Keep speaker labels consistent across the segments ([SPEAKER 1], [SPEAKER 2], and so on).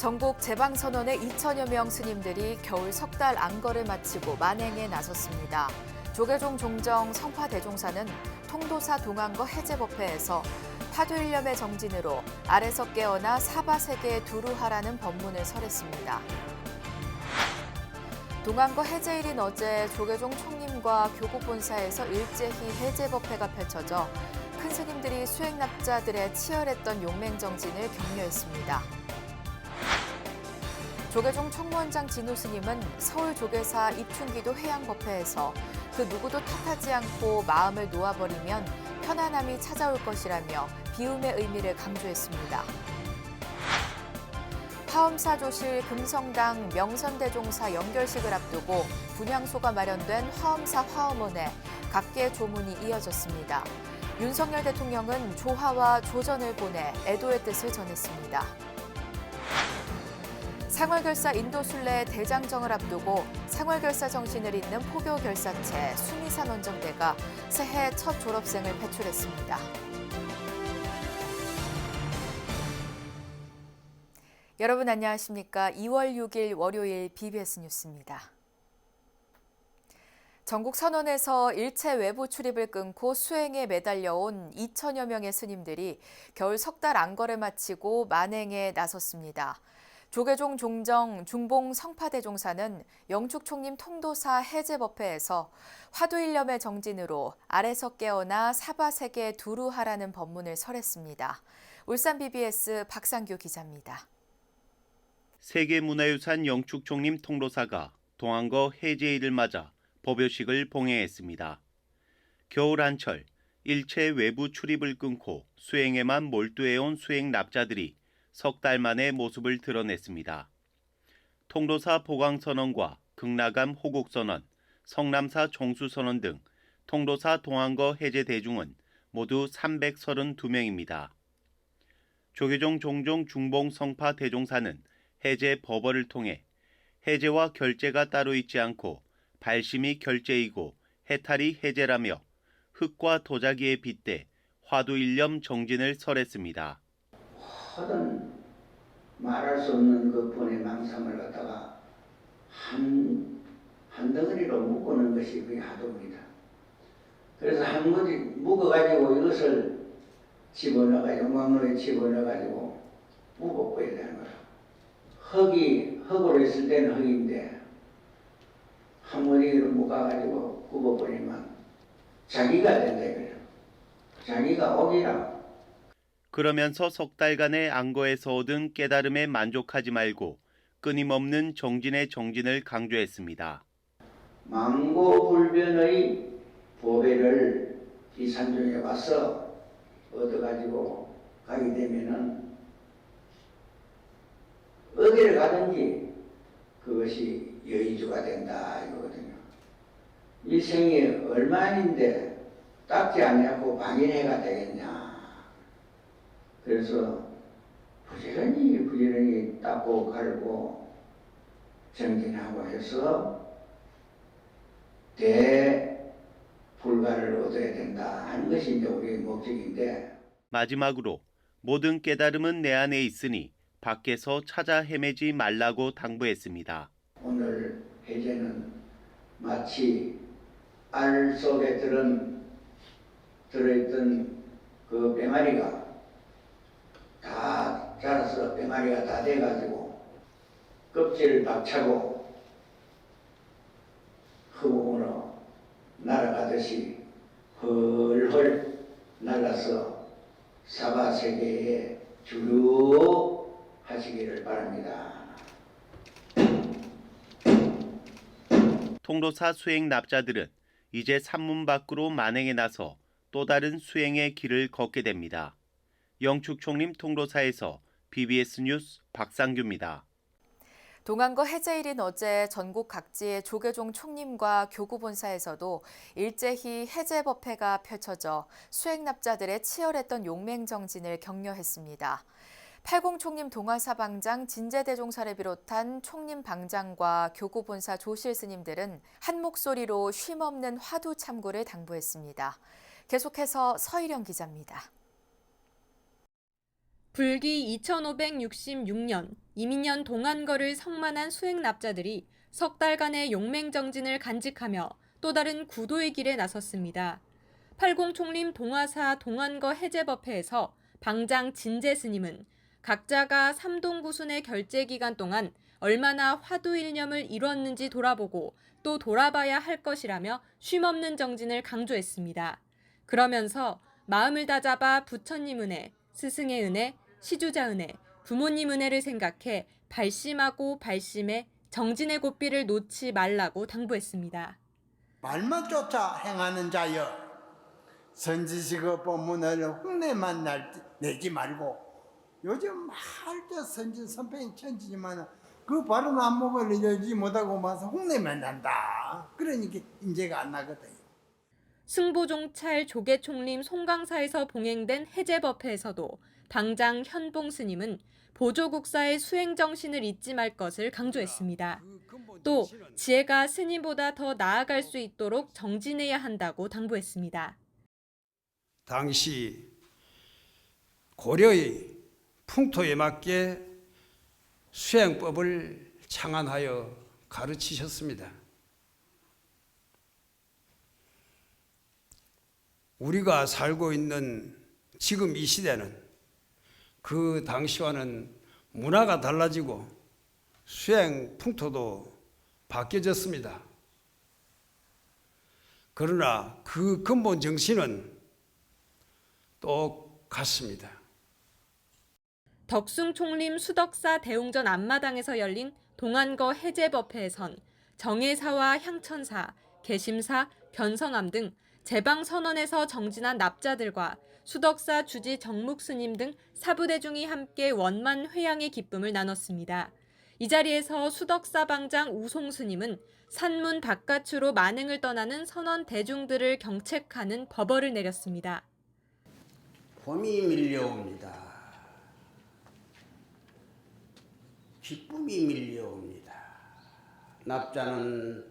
[SPEAKER 1] 전국 제방선언의 2천여 명 스님들이 겨울 석 달 안거를 마치고 만행에 나섰습니다. 조계종 종정 성파대종사는 통도사 동안거 해제법회에서 화두일념의 정진으로 아래서 깨어나 사바세계에 두루하라는 법문을 설했습니다. 동안거 해제일인 어제 조계종 총림과 교구본사에서 일제히 해제법회가 펼쳐져 큰 스님들이 수행납자들의 치열했던 용맹정진을 격려했습니다. 조계종 총무원장 진우 스님은 서울조계사 입춘기도 회양법회에서 그 누구도 탓하지 않고 마음을 놓아버리면 편안함이 찾아올 것이라며 비움의 의미를 강조했습니다. 화엄사조실 금성당 명선대종사 연결식을 앞두고 분향소가 마련된 화엄사 화엄원에 각계 조문이 이어졌습니다. 윤석열 대통령은 조화와 조전을 보내 애도의 뜻을 전했습니다. 상월결사 인도순례 대장정을 앞두고 상월결사 정신을 잇는 포교결사체 수미산 원정대가 새해 첫 졸업생을 배출했습니다. 여러분 안녕하십니까? 2월 6일 월요일 BBS 뉴스입니다. 전국 선원에서 일체 외부 출입을 끊고 수행에 매달려온 2천여 명의 스님들이 겨울 석 달 안거를 마치고 만행에 나섰습니다. 조계종 종정 중봉 성파대종사는 영축총림 통도사 해제법회에서 화두일념의 정진으로 아래서 깨어나 사바세계에 두루하라는 법문을 설했습니다. 울산 BBS 박상규 기자입니다.
[SPEAKER 2] 세계문화유산 영축총림 통도사가 동안거 해제일을 맞아 법요식을 봉행했습니다. 겨울 한철 일체 외부 출입을 끊고 수행에만 몰두해온 수행납자들이 석 달 만에 모습을 드러냈습니다. 통도사 보강선언과 극락암 호국선언, 성남사 종수선언 등 통도사 동안거 해제 대중은 모두 332명입니다. 조계종 종종 중봉 성파 대종사는 해제 법어를 통해 해제와 결제가 따로 있지 않고 발심이 결제이고 해탈이 해제라며 흙과 도자기에 빗대 화두일념 정진을 설했습니다.
[SPEAKER 3] 허든 말할 수 없는 그 번의 망상을 갖다가 한 덩어리로 묶어놓은 것이 그게 화두입니다. 그래서 한 무지 묶어가지고 이것을 집어넣어가지고 용광로에 집어넣어가지고 묶어버려야 되는 거라. 흙으로 있을 때는 흙인데 한 무지로 묶어가지고 굽어버리면 자기가 된다 이거예요. 자기가 옥이라.
[SPEAKER 2] 그러면서 석 달간의 안거에서 얻은 깨달음에 만족하지 말고 끊임없는 정진의 정진을 강조했습니다.
[SPEAKER 3] 망고불변의 보배를 이 산중에 와서 얻어가지고 가게 되면은 어디를 가든지 그것이 여의주가 된다 이거거든요. 이 생이 얼마인데 닦지 않냐고 방인해가 되겠냐. 그래서 부지런히 닦고 갈고 정진하고 해서 대불가를 얻어야 된다 하는 것이 이제 우리의 목적인데.
[SPEAKER 2] 마지막으로 모든 깨달음은 내 안에 있으니 밖에서 찾아 헤매지 말라고 당부했습니다.
[SPEAKER 3] 오늘 해제는 마치 알 속에 들어있던 그 병아리가 다 자라서 병아리가 다 돼가지고 껍질을 박차고 흙으로 날아가듯이 헐헐 날아서 사바세계에 주류하시기를 바랍니다.
[SPEAKER 2] 통도사 수행납자들은 이제 산문 밖으로 만행에 나서 또 다른 수행의 길을 걷게 됩니다. 영축총림 통도사에서 BBS 뉴스 박상규입니다.
[SPEAKER 1] 동안거 해제일인 어제 전국 각지의 조계종 총림과 교구본사에서도 일제히 해제법회가 펼쳐져 수행납자들의 치열했던 용맹정진을 격려했습니다. 팔공총림 동화사방장 진제대종사를 비롯한 총림방장과 교구본사 조실스님들은 한 목소리로 쉼없는 화두 참고를 당부했습니다. 계속해서 서희령 기자입니다.
[SPEAKER 4] 불기 2566년 이민년 동안거를 성만한 수행납자들이 석 달간의 용맹정진을 간직하며 또 다른 구도의 길에 나섰습니다. 팔공총림 동화사 동안거 해제법회에서 방장 진재 스님은 각자가 삼동구순의 결제 기간 동안 얼마나 화두일념을 이뤘는지 돌아보고 또 돌아봐야 할 것이라며 쉼없는 정진을 강조했습니다. 그러면서 마음을 다잡아 부처님 은혜, 스승의 은혜, 시주자 은혜, 부모님 은혜를 생각해 발심하고 발심해 정진의 고삐를 놓지 말라고 당부했습니다.
[SPEAKER 5] 말만 쫓아 행하는 자여, 선지식의 법문을 흉내만 내지 말고, 요즘 말도 선진 선팽이 천지지만 그 바른 안목을 열지 못하고 마서 흉내만 난다. 그러니까 인재가 안 나거든요.
[SPEAKER 4] 승보종찰 조계총림 송강사에서 봉행된 해제법회에서도 방장 현봉 스님은 보조국사의 수행정신을 잊지 말 것을 강조했습니다. 또 지혜가 스님보다 더 나아갈 수 있도록 정진해야 한다고 당부했습니다.
[SPEAKER 6] 당시 고려의 풍토에 맞게 수행법을 창안하여 가르치셨습니다. 우리가 살고 있는 지금 이 시대는 그 당시와는 문화가 달라지고 수행 풍토도 바뀌어졌습니다. 그러나 그 근본 정신은 똑같습니다.
[SPEAKER 4] 덕숭총림 수덕사 대웅전 앞마당에서 열린 동안거 해제법회에선 정해사와 향천사, 개심사, 견성암 등 제방선원에서 정진한 납자들과 수덕사 주지 정묵스님 등 사부대중이 함께 원만 회양의 기쁨을 나눴습니다. 이 자리에서 수덕사 방장 우송스님은 산문 바깥으로 만행을 떠나는 선원 대중들을 경책하는 법어를 내렸습니다.
[SPEAKER 7] 봄이 밀려옵니다. 기쁨이 밀려옵니다. 납자는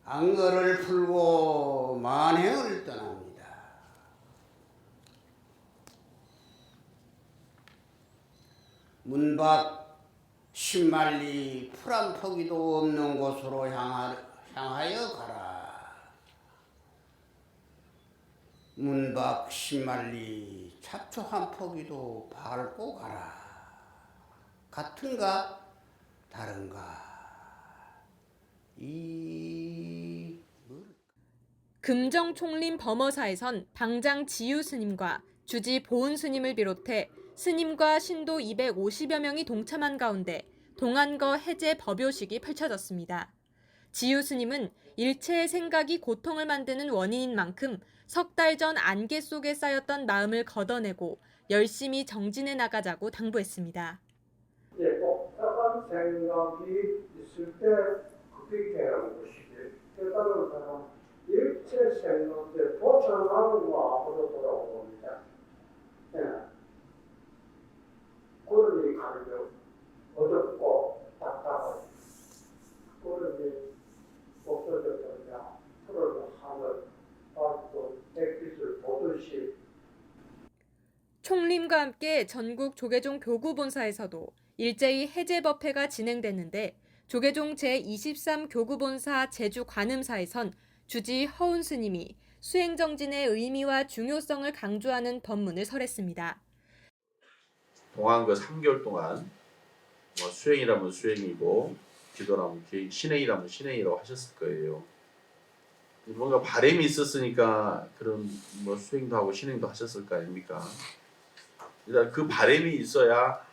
[SPEAKER 7] 안거를 풀고 만행을 떠납니다. 문 밖 10만리 풀 한 포기도 없는 곳으로 향하여 가라. 문 밖 10만리 잡초 한 포기도 밟고 가라. 같은가 다른가
[SPEAKER 4] 금정총림 범어사에선 방장 지유 스님과 주지 보은 스님을 비롯해 스님과 신도 250여 명이 동참한 가운데 동안거 해제 법요식이 펼쳐졌습니다. 지유 스님은 일체의 생각이 고통을 만드는 원인인 만큼 석 달 전 안개 속에 쌓였던 마음을 걷어내고 열심히 정진해 나가자고 당부했습니다.
[SPEAKER 8] 복잡한 생각이 있을 때 그렇게 하는 것이지. 깨달은 사람 일체 생각에 도착하는 거 앞으로 돌아옵니다. 구름이 가르며 어둡고 답답하고 구름이 없어졌느냐 푸른 하늘 밝고 햇빛을 보듯이.
[SPEAKER 4] 총림과 함께 전국 조계종 교구본사에서도 일제히 해제법회가 진행됐는데 조계종 제23 교구본사 제주관음사에선 주지 허운 스님이 수행정진의 의미와 중요성을 강조하는 법문을 설했습니다.
[SPEAKER 9] 동안거 3개월 동안 수행이라면 수행이고 기도라면 신행이라면 신행이라고 하셨을 거예요. 뭔가 바람이 있었으니까 그런 수행도 하고 신행도 하셨을 거 아닙니까? 일단 그 바람이 있어야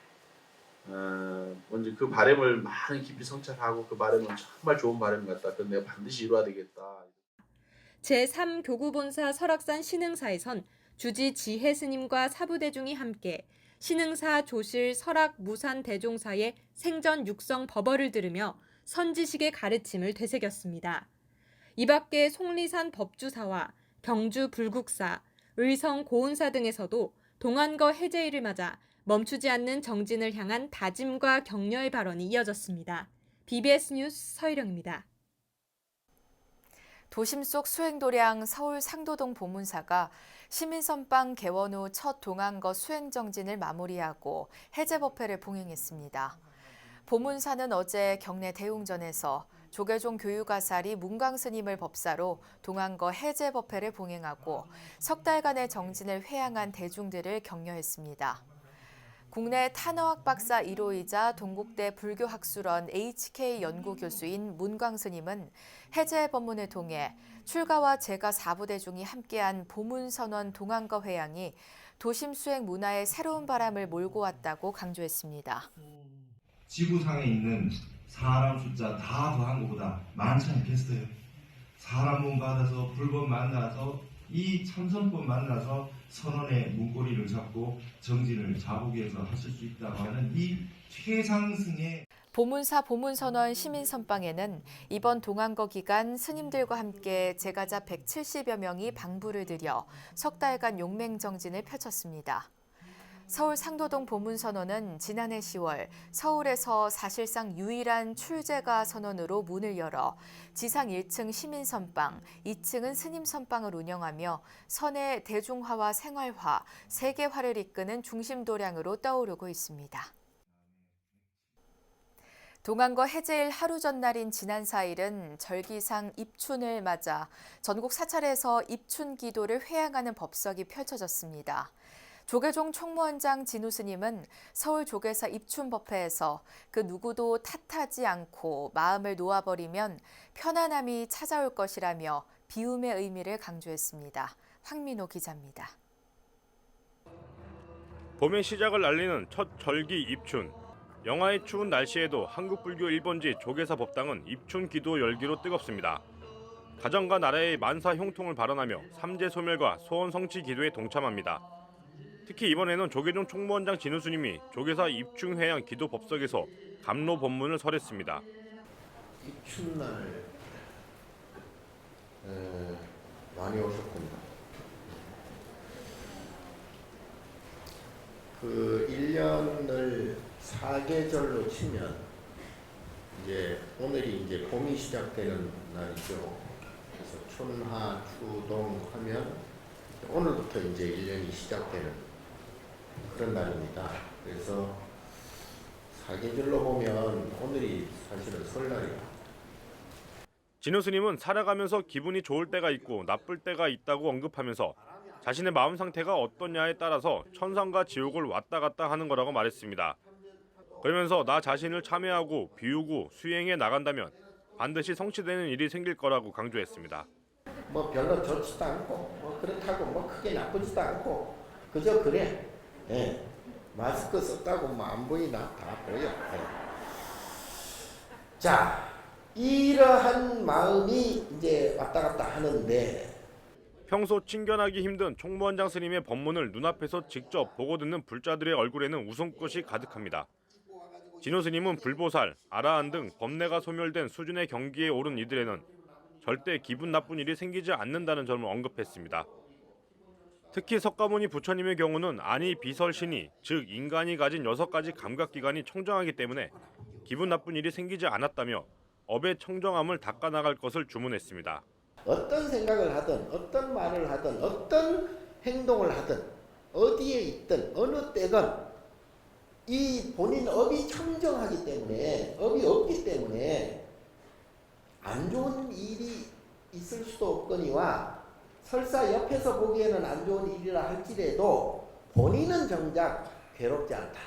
[SPEAKER 9] 먼저 그 바람을 많은 깊이 성찰하고 그 바람은 정말 좋은 바람 같다. 그건 내가 반드시 이루어야 되겠다.
[SPEAKER 4] 제3교구본사 설악산 신흥사에선 주지 지혜 스님과 사부대중이 함께 신흥사 조실 설악 무산 대종사의 생전 육성 법어를 들으며 선지식의 가르침을 되새겼습니다. 이 밖에 속리산 법주사와 경주 불국사, 의성 고운사 등에서도 동안거 해제일을 맞아 멈추지 않는 정진을 향한 다짐과 격려의 발언이 이어졌습니다. BBS 뉴스 서희령입니다.
[SPEAKER 1] 도심 속 수행도량 서울 상도동 보문사가 시민선방 개원 후 첫 동안거 수행정진을 마무리하고 해제법회를 봉행했습니다. 보문사는 어제 경내 대웅전에서 조계종 교육아사리 문광스님을 법사로 동안거 해제법회를 봉행하고 석 달간의 정진을 회양한 대중들을 격려했습니다. 국내 탄어학 박사 1호이자 동국대 불교학술원 HK 연구교수인 문광스님은 해제 법문을 통해 출가와 제가 4부대중이 함께한 보문선원 동안거 회양이 도심 수행 문화의 새로운 바람을 몰고 왔다고 강조했습니다.
[SPEAKER 10] 지구상에 있는 사람 숫자 다 더한 것보다 많지 않겠어요? 사람 몸 받아서 불법 만나서 이 참선법 만나서 선언의 문고리를 잡고 정진을 자복해서 하실 수 있다고 하는 이 최상승의
[SPEAKER 1] 보문사 보문선원 시민선방에는 이번 동안거 기간 스님들과 함께 제가자 170여 명이 방부를 들여 석 달간 용맹정진을 펼쳤습니다. 서울 상도동 보문선원은 지난해 10월 서울에서 사실상 유일한 출제가 선원으로 문을 열어 지상 1층 시민선방, 2층은 스님선방을 운영하며 선의 대중화와 생활화, 세계화를 이끄는 중심도량으로 떠오르고 있습니다. 동안거 해제일 하루 전날인 지난 4일은 절기상 입춘을 맞아 전국 사찰에서 입춘 기도를 회양하는 법석이 펼쳐졌습니다. 조계종 총무원장 진우 스님은 서울 조계사 입춘법회에서 그 누구도 탓하지 않고 마음을 놓아버리면 편안함이 찾아올 것이라며 비움의 의미를 강조했습니다. 황민호 기자입니다.
[SPEAKER 11] 봄의 시작을 알리는 첫 절기 입춘. 영하의 추운 날씨에도 한국불교 1번지 조계사 법당은 입춘 기도 열기로 뜨겁습니다. 가정과 나라의 만사 형통을 발언하며 삼재 소멸과 소원 성취 기도에 동참합니다. 특히 이번에는 조계종 총무원장 진우 스님이 조계사 입춘회양 기도 법석에서 감로 법문을 설했습니다.
[SPEAKER 7] 입춘날 많이 오셨군요. 그 1년을 4계절로 치면 이제 오늘이 이제 봄이 시작되는 날이죠. 그래서 춘하, 추, 동 하면 오늘부터 이제 1년이 시작되는 그런 날입니다. 그래서 4계절로 보면 오늘이 사실은 설날이에요.
[SPEAKER 11] 진우 스님은 살아가면서 기분이 좋을 때가 있고 나쁠 때가 있다고 언급하면서 자신의 마음 상태가 어떠냐에 따라서 천상과 지옥을 왔다 갔다 하는 거라고 말했습니다. 그러면서 나 자신을 참회하고 비우고 수행해 나간다면 반드시 성취되는 일이 생길 거라고 강조했습니다.
[SPEAKER 7] 뭐 별로 좋지도 않고 뭐 그렇다고 뭐 크게 나쁘지도 않고 그저 그래. 예. 마스크 썼다고 뭐 안 보이나? 다 보여. 예. 자, 이러한 마음이 이제 왔다 갔다 하는데
[SPEAKER 11] 평소 친견하기 힘든 총무원장 스님의 법문을 눈앞에서 직접 보고 듣는 불자들의 얼굴에는 웃음꽃이 가득합니다. 진우 스님은 불보살, 아라한 등 법례가 소멸된 수준의 경기에 오른 이들에는 절대 기분 나쁜 일이 생기지 않는다는 점을 언급했습니다. 특히 석가모니 부처님의 경우는 아니 비설신이, 즉 인간이 가진 6가지 감각기관이 청정하기 때문에 기분 나쁜 일이 생기지 않았다며 업의 청정함을 닦아나갈 것을 주문했습니다.
[SPEAKER 7] 어떤 생각을 하든 어떤 말을 하든 어떤 행동을 하든 어디에 있든 어느 때건 이 본인 업이 청정하기 때문에 업이 없기 때문에 안 좋은 일이 있을 수도 없거니와 설사 옆에서 보기에는 안 좋은 일이라 할지라도 본인은 정작 괴롭지 않다.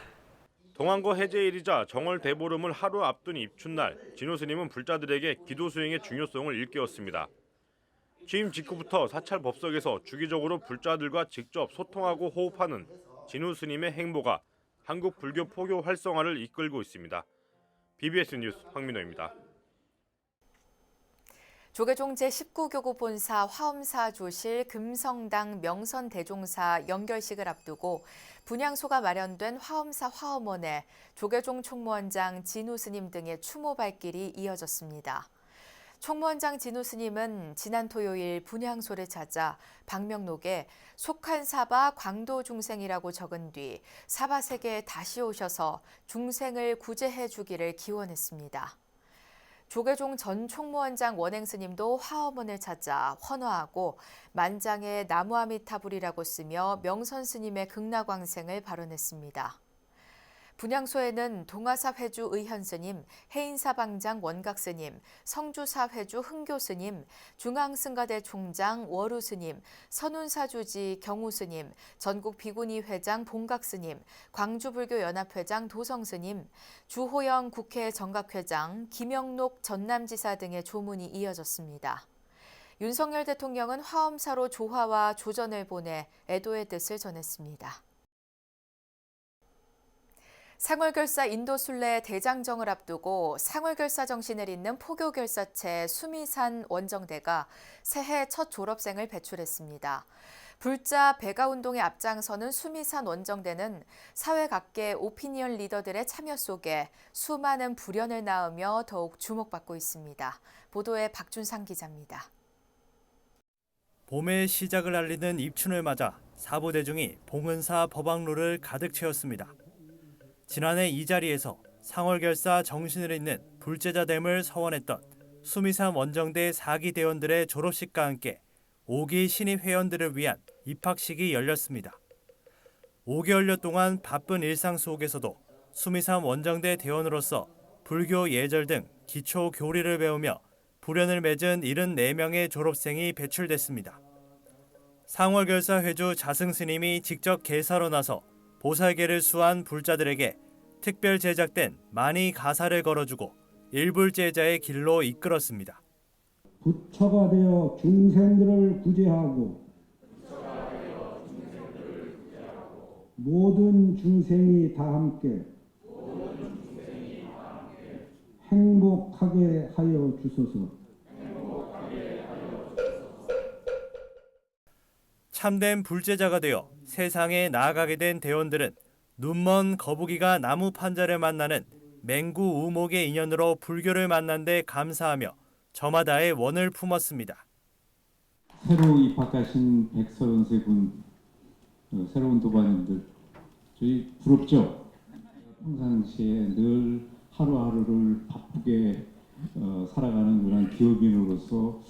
[SPEAKER 11] 동안거 해제일이자 정월 대보름을 하루 앞둔 입춘날, 진우 스님은 불자들에게 기도 수행의 중요성을 일깨웠습니다. 취임 직후부터 사찰 법석에서 주기적으로 불자들과 직접 소통하고 호흡하는 진우 스님의 행보가 한국 불교 포교 활성화를 이끌고 있습니다. BBS 뉴스 황민호입니다.
[SPEAKER 1] 조계종 제19교구 본사 화엄사 조실 금성당 명선대종사 연결식을 앞두고 분향소가 마련된 화엄사 화엄원에 조계종 총무원장 진우 스님 등의 추모 발길이 이어졌습니다. 총무원장 진우 스님은 지난 토요일 분향소를 찾아 방명록에 속한 사바 광도 중생이라고 적은 뒤 사바 세계에 다시 오셔서 중생을 구제해 주기를 기원했습니다. 조계종 전 총무원장 원행 스님도 화엄원을 찾아 헌화하고 만장의 나무아미타불이라고 쓰며 명선 스님의 극락왕생을 발언했습니다. 분향소에는 동화사 회주 의현 스님, 해인사 방장 원각 스님, 성주사 회주 흥교 스님, 중앙승가대 총장 월우 스님, 선운사주지 경우 스님, 전국 비구니 회장 봉각 스님, 광주불교 연합회장 도성 스님, 주호영 국회 정각회장, 김영록 전남지사 등의 조문이 이어졌습니다. 윤석열 대통령은 화엄사로 조화와 조전을 보내 애도의 뜻을 전했습니다. 상월결사 인도순례 대장정을 앞두고 상월결사 정신을 잇는 포교결사체 수미산 원정대가 새해 첫 졸업생을 배출했습니다. 불자 배가운동에 앞장서는 수미산 원정대는 사회 각계 오피니언 리더들의 참여 속에 수많은 불연을 낳으며 더욱 주목받고 있습니다. 보도에 박준상 기자입니다.
[SPEAKER 12] 봄의 시작을 알리는 입춘을 맞아 사부대중이 봉은사 법왕로를 가득 채웠습니다. 지난해 이 자리에서 상월결사 정신을 잇는 불제자됨을 서원했던 수미산 원정대 4기 대원들의 졸업식과 함께 5기 신입 회원들을 위한 입학식이 열렸습니다. 5개월여 동안 바쁜 일상 속에서도 수미산 원정대 대원으로서 불교 예절 등 기초 교리를 배우며 불연을 맺은 74명의 졸업생이 배출됐습니다. 상월결사 회주 자승 스님이 직접 개사로 나서 보살계를 수한 불자들에게 특별 제작된 만이 가사를 걸어주고 일불제자의 길로 이끌었습니다.
[SPEAKER 13] 부처가 되어 중생들을 구제하고 모든 중생이 다 함께 행복하게 하여 주소서.
[SPEAKER 12] 참된 불제자가 되어 세상에 나아가게 된 대원들은 눈먼 거북이가 나무 판자를 만나는 맹구 우목의 인연으로 불교를 만난 데 감사하며 저마다의 원을 품었습니다.
[SPEAKER 13] 새로 입학하신 133분 새로운 도반님들 저희 부럽죠? 평상시에 늘 하루하루를 바쁘게 살아가는 그런 기업인으로서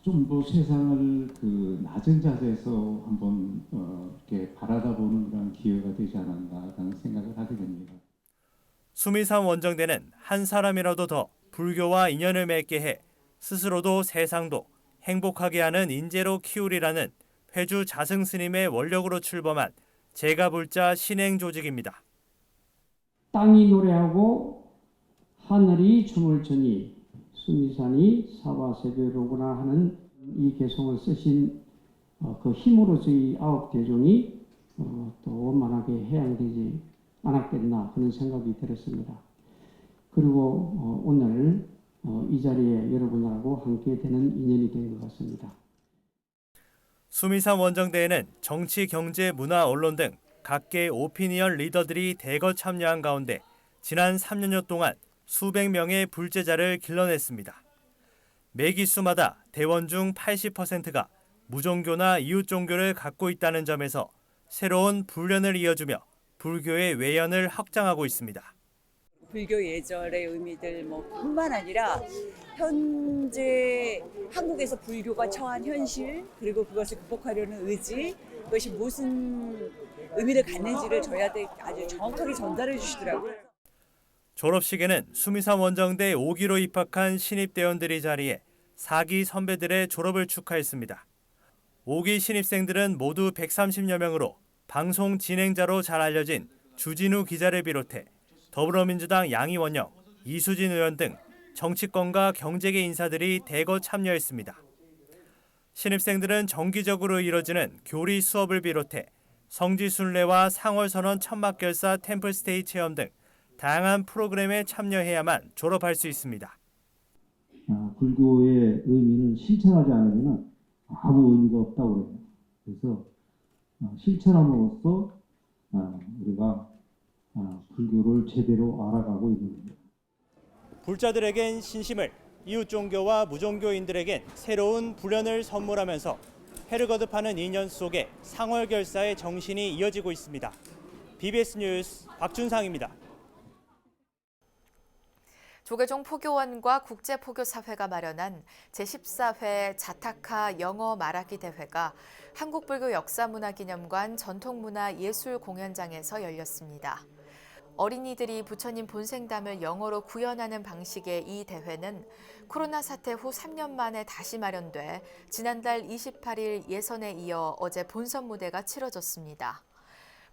[SPEAKER 13] 좀 더 세상을 그 낮은 자세에서 한번 이렇게 바라다보는 그런 기회가 되지 않았나라는 생각을 하게 됩니다.
[SPEAKER 12] 수미산 원정대는 한 사람이라도 더 불교와 인연을 맺게 해 스스로도 세상도 행복하게 하는 인재로 키우리라는 회주 자승 스님의 원력으로 출범한 제가불자 신행 조직입니다.
[SPEAKER 13] 땅이 노래하고 하늘이 춤을 추니 수미산이 사바세계로구나 하는 이 개성을 쓰신 그 힘으로 저희 9대종이 또 원만하게 해양되지 않았겠나 그런 생각이 들었습니다. 그리고 오늘 이 자리에 여러분하고 함께 되는 인연이 된 것 같습니다.
[SPEAKER 12] 수미산 원정대에는 정치, 경제, 문화, 언론 등 각계 오피니언 리더들이 대거 참여한 가운데 지난 3년여 동안 수백 명의 불제자를 길러냈습니다. 매 기수마다 대원 중 80%가 무종교나 이웃종교를 갖고 있다는 점에서 새로운 불련을 이어주며 불교의 외연을 확장하고 있습니다.
[SPEAKER 14] 불교 예절의 의미들 뿐만 아니라 현재 한국에서 불교가 처한 현실 그리고 그것을 극복하려는 의지 그것이 무슨 의미를 갖는지를 저희한테 아주 정확하게 전달해 주시더라고요.
[SPEAKER 12] 졸업식에는 수미산 원정대 5기로 입학한 신입대원들이 자리에 4기 선배들의 졸업을 축하했습니다. 5기 신입생들은 모두 130여 명으로 방송 진행자로 잘 알려진 주진우 기자를 비롯해 더불어민주당 양이원영, 이수진 의원 등 정치권과 경제계 인사들이 대거 참여했습니다. 신입생들은 정기적으로 이뤄지는 교리 수업을 비롯해 성지순례와 상월선언 천막결사 템플스테이 체험 등 다양한 프로그램에 참여해야만 졸업할 수 있습니다.
[SPEAKER 13] 불교의 의미는 실천하지 않으면 아무 의미가 없다고 해요. 그래서 실천함으로써 우리가 불교를 제대로 알아가고 있는 겁니다.
[SPEAKER 12] 불자들에겐 신심을, 이웃 종교와 무종교인들에겐 새로운 불연을 선물하면서 해를 거듭하는 인연 속에 상월결사의 정신이 이어지고 있습니다. BBS 뉴스 박준상입니다.
[SPEAKER 1] 조계종 포교원과 국제포교사회가 마련한 제14회 자타카 영어 말하기 대회가 한국불교역사문화기념관 전통문화예술공연장에서 열렸습니다. 어린이들이 부처님 본생담을 영어로 구현하는 방식의 이 대회는 코로나 사태 후 3년 만에 다시 마련돼 지난달 28일 예선에 이어 어제 본선 무대가 치러졌습니다.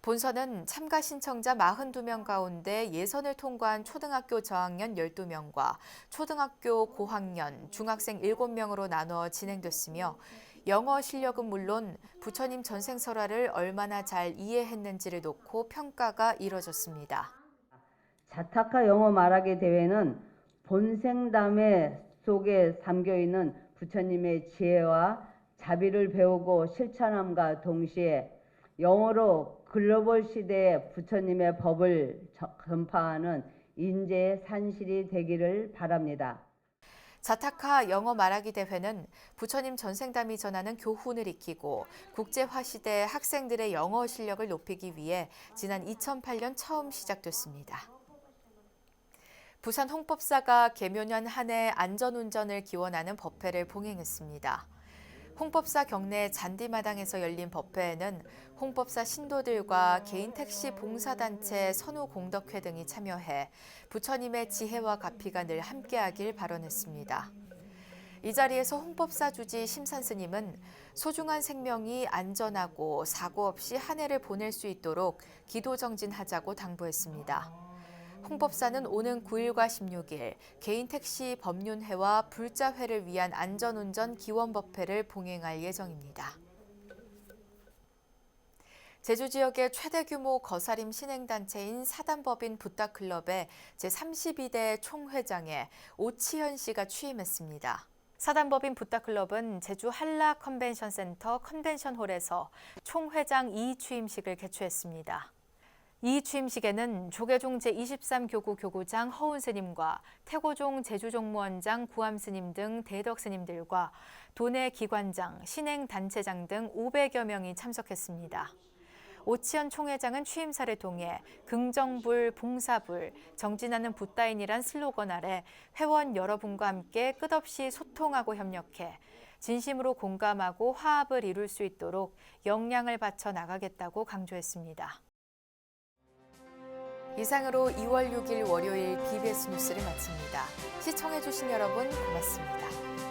[SPEAKER 1] 본선은 참가 신청자 42명 가운데 예선을 통과한 초등학교 저학년 12명과 초등학교 고학년, 중학생 7명으로 나누어 진행됐으며 영어 실력은 물론 부처님 전생설화를 얼마나 잘 이해했는지를 놓고 평가가 이뤄졌습니다.
[SPEAKER 15] 자타카 영어 말하기 대회는 본생담의 속에 담겨있는 부처님의 지혜와 자비를 배우고 실천함과 동시에 영어로 글로벌 시대의 부처님의 법을 전파하는 인재의 산실이 되기를 바랍니다.
[SPEAKER 1] 자타카 영어 말하기 대회는 부처님 전생담이 전하는 교훈을 익히고 국제화 시대 학생들의 영어 실력을 높이기 위해 지난 2008년 처음 시작됐습니다. 부산 홍법사가 개묘년 한 해 안전운전을 기원하는 법회를 봉행했습니다. 홍법사 경내 잔디마당에서 열린 법회에는 홍법사 신도들과 개인 택시 봉사단체 선후공덕회 등이 참여해 부처님의 지혜와 가피가 늘 함께하길 발언했습니다. 이 자리에서 홍법사 주지 심산스님은 소중한 생명이 안전하고 사고 없이 한 해를 보낼 수 있도록 기도정진하자고 당부했습니다. 홍법사는 오는 9일과 16일 개인 택시 법륜회와 불자회를 위한 안전운전 기원법회를 봉행할 예정입니다. 제주 지역의 최대 규모 거사림 신행단체인 사단법인 붓다클럽의 제32대 총회장에 오치현 씨가 취임했습니다. 사단법인 붓다클럽은 제주 한라 컨벤션센터 컨벤션홀에서 총회장 2취임식을 개최했습니다. 이 취임식에는 조계종 제23교구 교구장 허운스님과 태고종 제주종무원장 구암스님 등 대덕스님들과 도내 기관장, 신행단체장 등 500여 명이 참석했습니다. 오치현 총회장은 취임사를 통해 긍정불, 봉사불, 정진하는 붓다인이란 슬로건 아래 회원 여러분과 함께 끝없이 소통하고 협력해 진심으로 공감하고 화합을 이룰 수 있도록 역량을 바쳐 나가겠다고 강조했습니다. 이상으로 2월 6일 월요일 BBS 뉴스를 마칩니다. 시청해주신 여러분 고맙습니다.